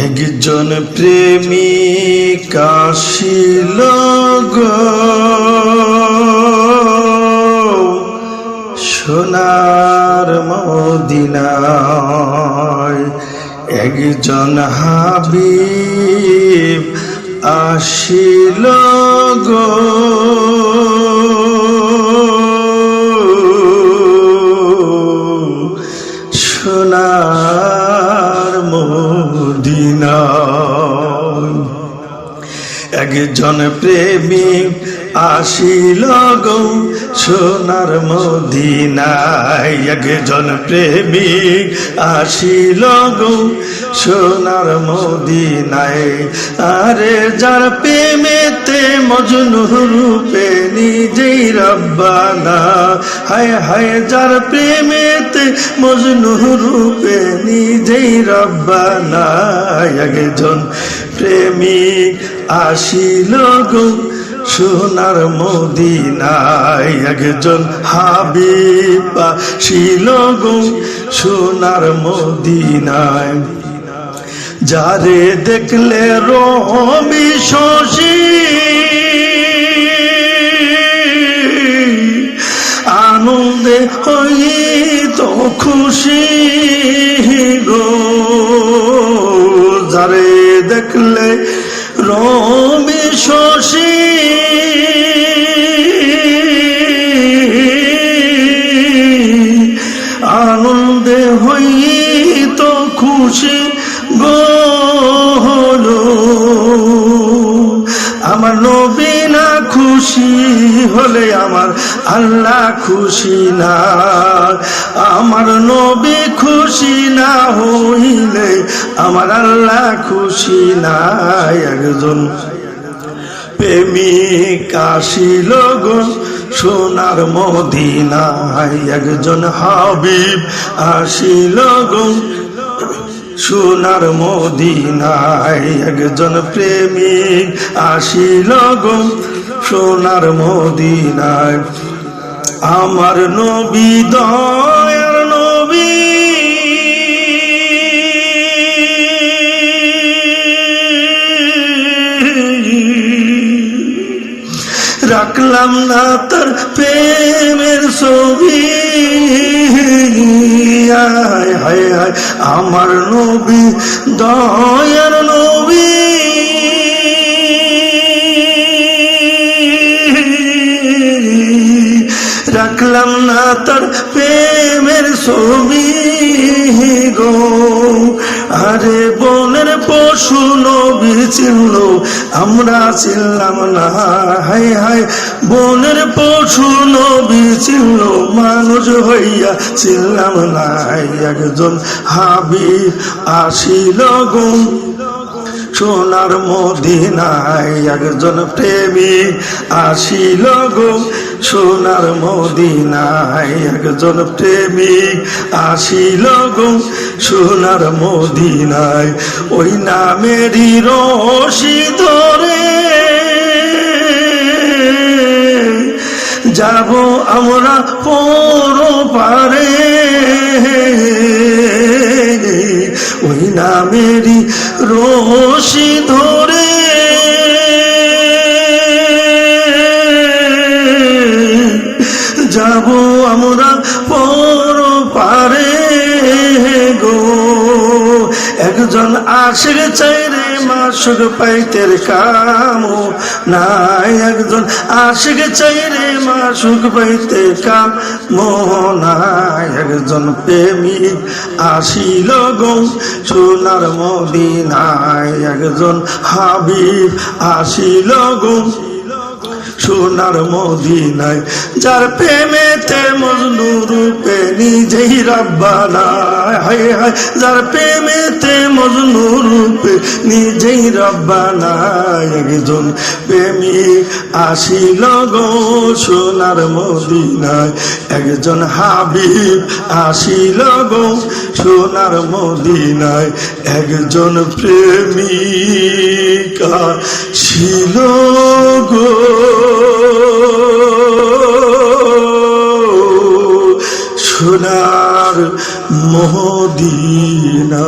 একজন প্রেমিক আসিল গো সোনার মদিনায়, একজন হাবিব আসিল গো সোনার মদিনায়। একজন প্রেমিক আসিল গো সোনার মদিনায়, একজন প্রেমিক আসিল গো সোনার মদিনায়। আরে যার প্রেমেতে মজনু রূপে নিজেই রব্বানা, হায় হায় যার প্রেমেতে মজনু রূপে নিজেই রব্বানা। একজন প্রেমিক আসিল গো সোনার মদিনায়, একজন হাবিব আসিল গো সোনার মদিনায়। যারে দেখলে রবি শশী আনন্দে হইত খুশি গো, যারে দেখলে রবি শশী আনন্দে হইত খুশি গো। আমার নবী না খুশি হলে আমার আল্লাহ খুশি না, আমার নবী খুশি না হইলে আমার আল্লাহ খুশি না। একজন প্রেমিক আসিল গো সোনার মদিনায়, একজন হাবিব আসিল গো সোনার মদিনায়, একজন প্রেমিক আসিল গো সোনার মদিনায়। আমার নবী দয়ার নবী রাখলাম না তার প্রেমের ছবি, হায় হায় হায় আমার নবী দয়ার নবী রাখলাম না তার প্রেমের ছবি গো। আরে বনের পশু নবী চিনল আমরা চিনলাম না, হায় হায় বনের পশু নবী চিনল মানুষ হইয়া চিনলাম না। একজন হাবিব আসিল গো সোনার মদিনায়, একজন প্রেমিক আসিল গো সোনার মদিনায়, একজন প্রেমিক আসিল গো সোনার মদিনায়। ওই নামেরই রশি ধরে যাব আমরা পর পারে, ওই নামেরই রশি ধরে যাব আমরা পর পারে গো। একজন আশিক চাইরে মাসুক পাইতের কাম নাই, একজন আশিক চাইরে মাসুক পাইতে কাম নাই। একজন প্রেমিক আসিল গো সোনার মদিনায়, একজন হাবিব আসিল গো সোনার মদিনায়। যার প্রেমেতে মজনু রূপে নিজেই রব্বানা, হায় হায় যার প্রেমেতে মজনু রূপে নিজেই রব্বানা। একজন প্রেমিক আসিল গো সোনার মদিনায়, একজন হাবিব আসিল গো সোনার মদিনায়, একজন প্রেমিক আসিল গো সোনার মদিনা।